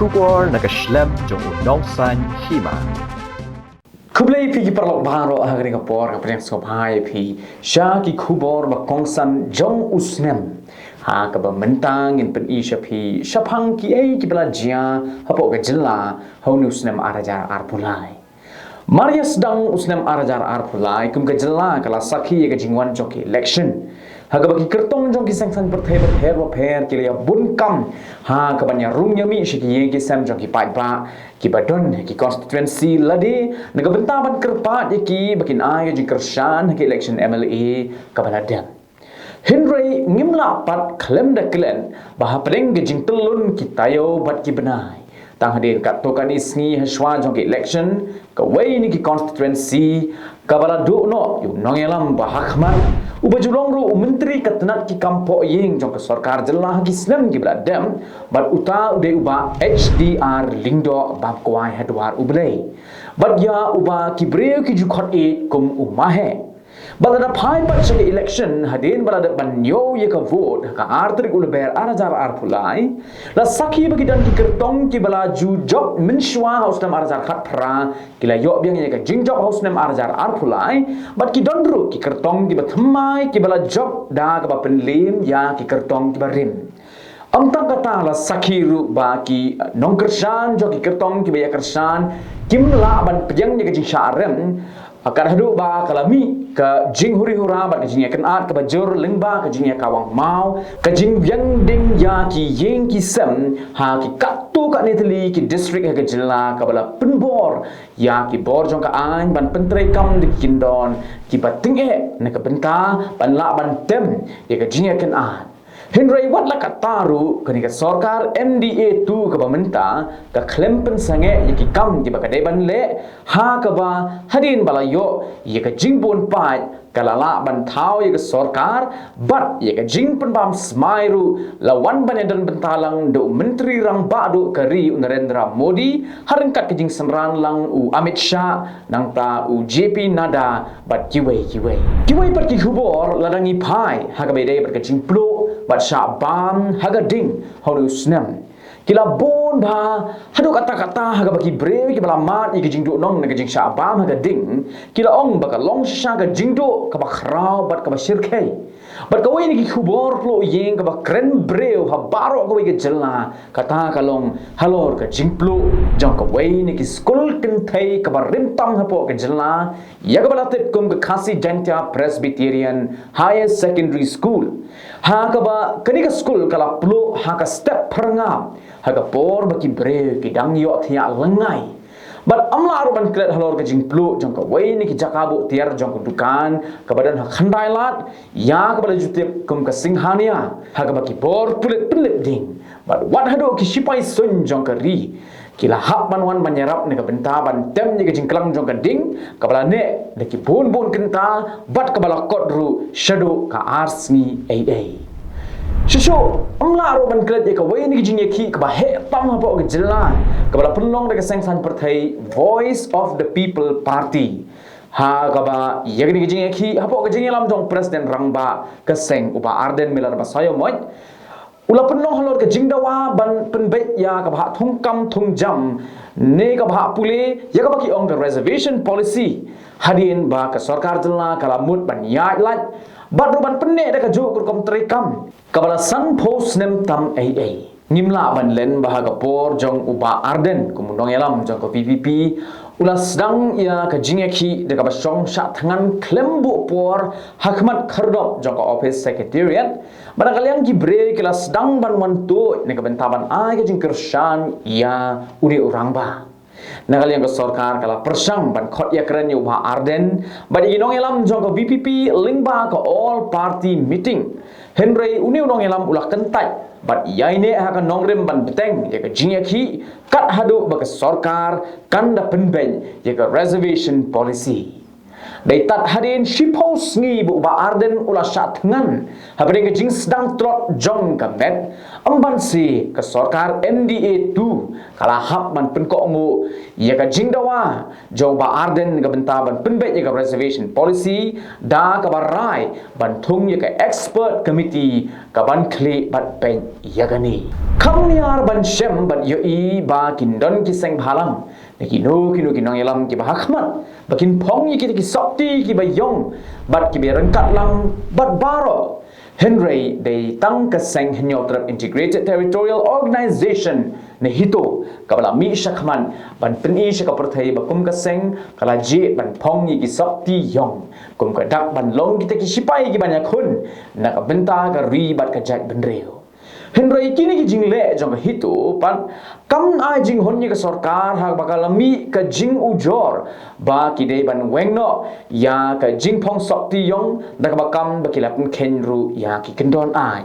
kubor nakaslem jong unongsan hima. Kublai pi ki perlok baro agri kapor kapren skop hai pi sha ki kubor ba kongsan jong usnem ha ka ba mentang in pen isha pi shapang ki ai ki bela jia hapo ka jilla honu usnem arajar arpulai Maria sedang usnem arajar arpulai kum ka jilla kala sakhi ka jingwan joki election haga bagi kertong jong ki sangsan per ki ya bun kam ha ka banya rung yami shi ki sam jong ki pai ba ki badon ki constituency ladi naga bentaban kerpat ki bakin ai ji kershan ki election MLA ka baladam Henry ngimla pat klem da klen bah pedeng jing telun ki tayo bat ki benai tang hadir kat tokan isni haswa jong ki election ka wei ni ki constituency ka baladu no yu nongelam bahakman ubajulong ru menteri katnak ki kampo ying jong ka sarkar jelah ki islam ki bladam bat uta ude uba HDR lingdo bab kwai hadwar ublei bat ya uba ki breu ki jukhot e kum umahe balada phai pat se election hadin balada banyo ye ka vote ka artrik ulber arajar arpulai la sakhi bagi dan ki kertong ki bala ju job minshwa house nam arajar khat phra ki la yo byang ye ka jing job house nam arajar arpulai bat ki dondru ki kertong ki bathmai ki bala job da ka ba penlim ya ki kertong ki barim Amtang kata la sakhiru ba ki nongkersan jo ki kertong ki baya kersan kimla ban pejang ni ka jing syarem akan hadu ba kalami ka jing huri hura ba ka jing kan at ka bajur lengba ka jing kawang mau ka jing yang ding ya ki yeng ki sem ha ki katu ka neteli ki district ha ka jilla ka bala penbor ya ki bor jong ka an ban pentrei kam di kindon ki bating e na ka benta ban la ban tem ya ka jing kan at Henry wat la kataru kani ka sarkar MDA tu ka bamenta ka klempen sange yaki kam di baka deban le ha ka ba hadin balayo yaka jingbon pai kalala ban thau yaka sarkar bat yaka jingpen bam smairu lawan banedan bentalang do menteri rang badu kari Narendra Modi harengkat ke jing senran lang u Amit Shah nang ta u JP Nada bat kiwei per ki hubor ladangi pai ha ka bede per ka jingplo bat syabam haga ding holu snem kila bon ba hadu kata-kata haga bagi breu ki balamat ki jingdu nong na jing syabam haga ding kila ong baka long sha ga jingdu ka bakrau bat ka basirkai bat ka ni ki khubor plo yeng ka bakren breu ha baro ka jela kata kalong halor ka jingplo jong ka ni ki skul kin thai ka rimtam ha po ka jela ya ka balatet kum ka khasi jantia presbyterian higher secondary school ha ka ba kani ka school kala plo ha ka step perangam ha ka por baki bre ki dang yo thia lengai but amla aruban klet halor ka jing plo jong ka ni ki jakabu tiar jong ka dukan ka badan ha khandai lat ya ka bala jutip kum ka singhania ha ka baki bor pulit ding but what hado ki sipai sun jong ka ri kila hak banwan banyarap ne ka benta ban tem ni ka jingklang jong ka ding ka bala ne de ki bon kenta bat ka bala kodru shadow ka ars ni ai Shusho amla ro ban klet ka wei ni jing ki ka ba he tam ha po ka jilla ka bala punlong de ka sengsan perthai voice of the people party ha ka ba yagni jing ki ha po ka jing lam jong president rangba ka seng uba arden milar ba sayo moi ula penong halor ke jingdawa ban penbet ya ka bha thungkam thungjam ne ka bha pule ya ka baki ong the reservation policy hadin ba ka sarkar jilla kala mut ban ya lat bat ban penne da ka jo kur kom trekam ka bala san post nem tam ai ngimla ban len ba ka por jong uba arden kumundong yalam jong ko PPP ula sedang ya ka jingeki de ka basong sha thangan klembu por hakmat khardop jong ko office secretariat barangkalian ki bre kila sedang ban mantu ne ka bentaban ai ka jing kershan ya uri orang ba nakalian ka sarkar kala persang ban khot ya kran yu ba arden badi ginong elam jong ko BPP lingba ka all party meeting Henry uni unong elam ulah kentai bat yaine akan nongrem ban beteng ya ka jingeki kat hadu ba ka sarkar kanda penben ya ka reservation policy dai tat hadin shipos ngi bu ba arden ula sat ngan habring ke jing sedang trot jong ka met amban si ka sarkar MDA 2 kalahap man pen ko ngu ya ka jingdawa jo ba arden ga benta ban penbet ya ka reservation policy da ka barai ban thung ya ka expert committee ka ban kle bat pen ya gani kamniar ban shem ban yo i ba kindon ki seng bhalam kinu kinong yalam ki bahakmat bakin pong yi ki sakti ki bayong bat ki berengkat lang bat baro Henry they tang ka seng henyotrap integrated territorial organization ne hito kabala mi shakman ban peni shaka perthai bakum ka seng kala je ban pong yi ki sakti yong kum ka dak ban long kita ki sipai ki banyak hun na ka benta ka ri bat ka jat benreo Henry kini ki jingle jong hito pan kam ai jing honye ka sarkar ha bakalami ka jing ujor ba ki dei ban wengno ya ka jing phong sakti yong da ka bakam bakilap kenru ya ki kendon ai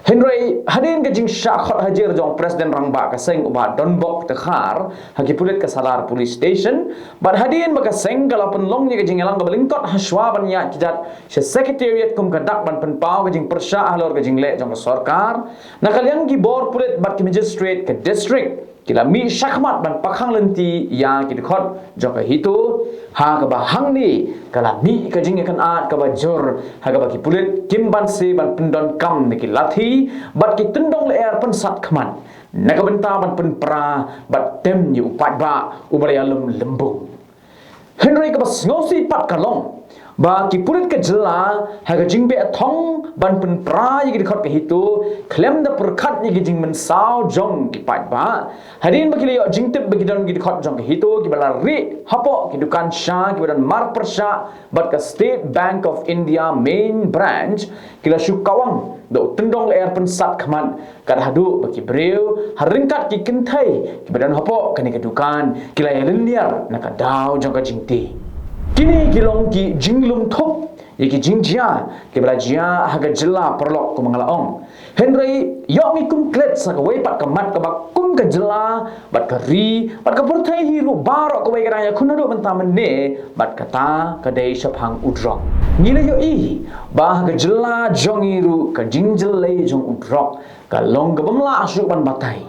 Henry hadin ka jing shakhot hajir jong president rangba ka seng uba donbok te khar ha ki pulit ka salar police station but hadin ba ka seng kala pen long ni ka jing elang ka belingkot haswa ban ya kijat se secretariat kum ka dak ban pen pau ka jing persha halor ka jing le jong ka sarkar na kalian ki bor pulit bat ki magistrate ka district kila mi shakmat ban pakhang lenti ya ki dikhot jong ka hito ha ka ba hang ni kala mi ka jing kan at ka ba jor ha ka ba ki pulit kim ban se ban pendon kam ni ki lathi bat ki tendong le er pen sat khman na ka benta ban pen pra bat tem ni upat ba ubalai alum lembung Henry ka ba ngosi pat kalong ba ki pulit ka jela ha ka jing be thong ban pen pra yi ki dikhot ka hito klem da perkhat ni ki jing men sao jong ki pat ba hadin ba ki le jing tip ba ki don ki dikhot jong ka hito ki bala ri hapo ki dukan sha ki badan mar persha bat ka State Bank of India main branch ki la shukawang do tendong le er pen sat khman ka hadu ba ki breu haringkat ki kenthai ki badan hapo kani ka dukan ki la liar na ka daw jong ka jing ti kini kilong ki jinglum thop yaki jingjia ke belajia haga jela perlok ku mangalaong Henry yomi kum klet sa kawai pat kamat ka bakum ka jela bat ka ri bat ka perthai hiru barok kawai kadaya kunado mentamene bat kata kadai shaphang udrok ngila yo i bah ka jela jongiru ka jingjele jong udrok ka long ka bamla asyuk ban batai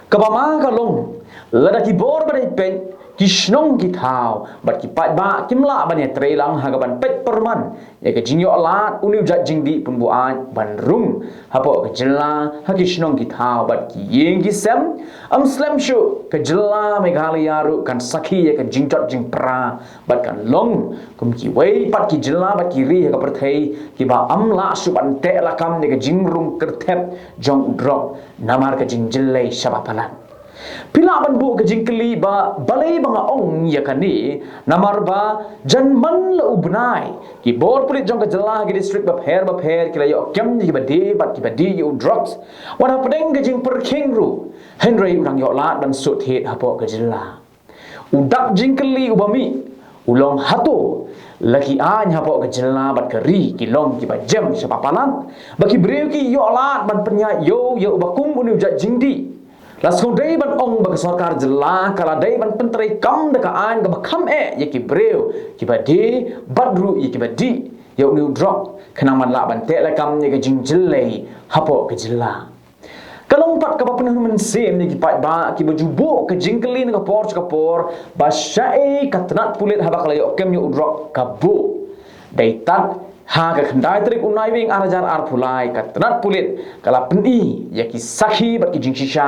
ka bama ka long lada ki bor badai pen kisnong kitau bat ki pat ba kimla ban ya trelang hagaban pet perman ya ke jingyo alat uniu jat jingdi pun buan ban rum hapo ke jela ha kisnong kitau bat ki yeng ki sem slam shu ke jela meghalaya ru kan sakhi ya ke jingjot jing pra bat kan long kum ki wei pat ki jela bat ki ri ka perthai ki ba la su ban te la kam ne ke jingrum kerthep jong drop namar ke jingjele shabapalan pila ban bu ke jingkeli ba balai banga ong ya kani namar ba janman la ubnai ki bor pulit jong ka jela ki district ba pher ki la yo kem ni ba de bat ki ba de yo drugs wana pedeng ke jing per kengru Henry urang yo lat ban sut het hapo ke jela udak jingkeli ubami ulong hato laki an hapo ke jela bat ke ri ki long ki ba jem sepapalan baki breu ki yo lat ban penya yo ubakum unu jat jingdi Laskau dai ban ong bagi sarkar jela kala dai ban pentrai kam deka an ga bakam yaki breu ki badi badru yaki badi ya unu drop kenang man la ban te la kam ni ga jingjele hapo ke jela kalong pat ka papenuh men sem ni ki pat ba ki bajubo ke jingkeli ni ka por ba syai katnat pulit haba kala yo kem yo drop kabu dai tat ha ka khandai trik unai wing arajar ar pulai katnat pulit kala peni yaki sakhi bat ki jingshisha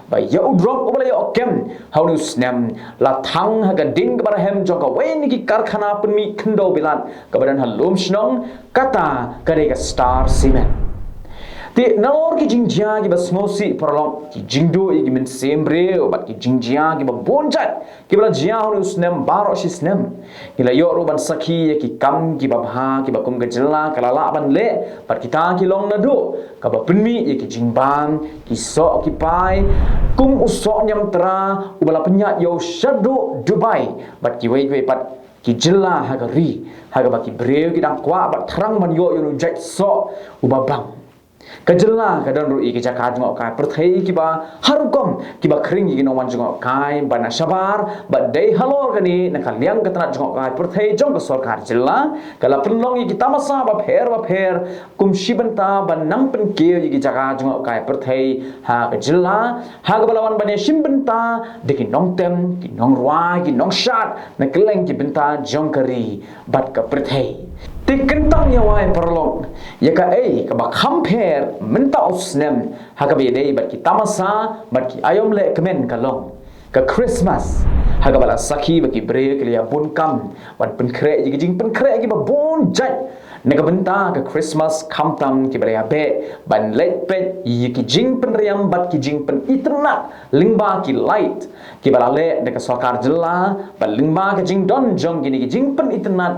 ba ya udrok obala ya okem haunu snem la thang ha ga ding bar hem jong ka wen ki karkhana penmi khndo bilan ka badan halom snong kata kare ka star cement ti nalor ki jingjia ki bas ngosi perlong ki jingdo ki men sembre obat ki jingjia ki ba bonjat ki bala jia haunu snem baro si snem ki la yo ro ban sakhi ki kam ki ba bha ki ba kum ga jela kala la ban le pat kita ki long na do ka ba penmi ki jingbang ki so ki pai kum usok nyam tra ubala penyat yo shado Dubai bat ki wei pat ki jela ha ga ri ha ga ba ki breu ki dang kwa bat thrang man yo yo jat so ubabang Kajela kadang ru iki jaka jengok kai perthei kiba harukom kiba kering iki no wan jengok kai bana sabar ba dei halor kani nakal liang katna jengok kai perthei jong ka sarkar jela kala penlong iki tamasa ba pher kum shibanta ba nang pen ke iki jaka jengok kai perthei ha kajela ha ka balawan bane shimbanta deki nong tem ki nong rwa ki nong shat nakeleng ki benta jong kari bat ka perthei ti kentang nyawai perlong ya ka ka ba compare menta usnem ha ka be dei bat ki tamasa bat ki ayom le kemen kalong ka Christmas ha ka bala sakhi ba ki bre ke ya bun kam wan pen kre ji jing pen kre ki ba bon jat ne ka benta ka Christmas kam tam ki bre ya be ban let pet yi ki jing pen riam bat ki jing pen itna lingba ki light ki bala le de ka sarkar jela ba lingba ka jing don jong ki jing pen itna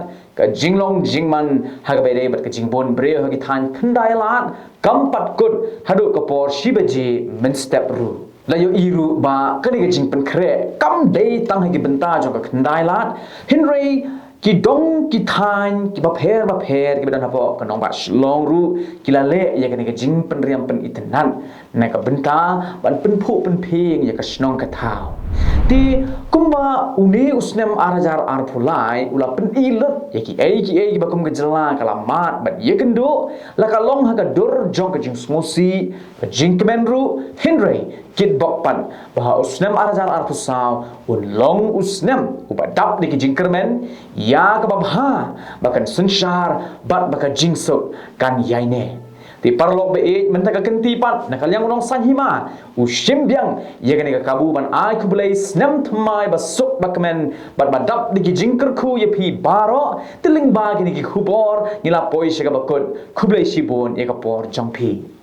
ka jinglong jingman ha ka be dei bat ka jing bon bre ha ki than khandai lat kam pat kut hadu ka por shibaji men step ru la yo iru ba kani ka jing pen kre kam dei tang ha ki benta jong ka khandai lat henry ki dong ki than ki ba pher ki badan hapo ka nong ba shlong ru ki la le ya kani ka jing pen riam pen itenan na ka benta ban pen phu pen phing ya ka snong ka thau ti kumba uni usnem arajar arphulai ula pen ilut ya ki ba kum ka jela kala mat bat ye kendo la ka long ha ka dur jong ka jing smosi ka jing kemen ru henry kit bok pan bah usnem arajar arphusau long usnem ubadap di ki jing kermen ya ka babha bakan sunshar bat baka jing sok kan yaine ti parlok be menta ka kenti pat nakal yang unong sanhima ushim biang ye kani ka kabu ban ai kubulai snem thmai basuk bakmen bat badap di jingker khu ye phi baro tiling ba kini ki khubor nila poi shega bakut kubulai shibon ye ka por jangpi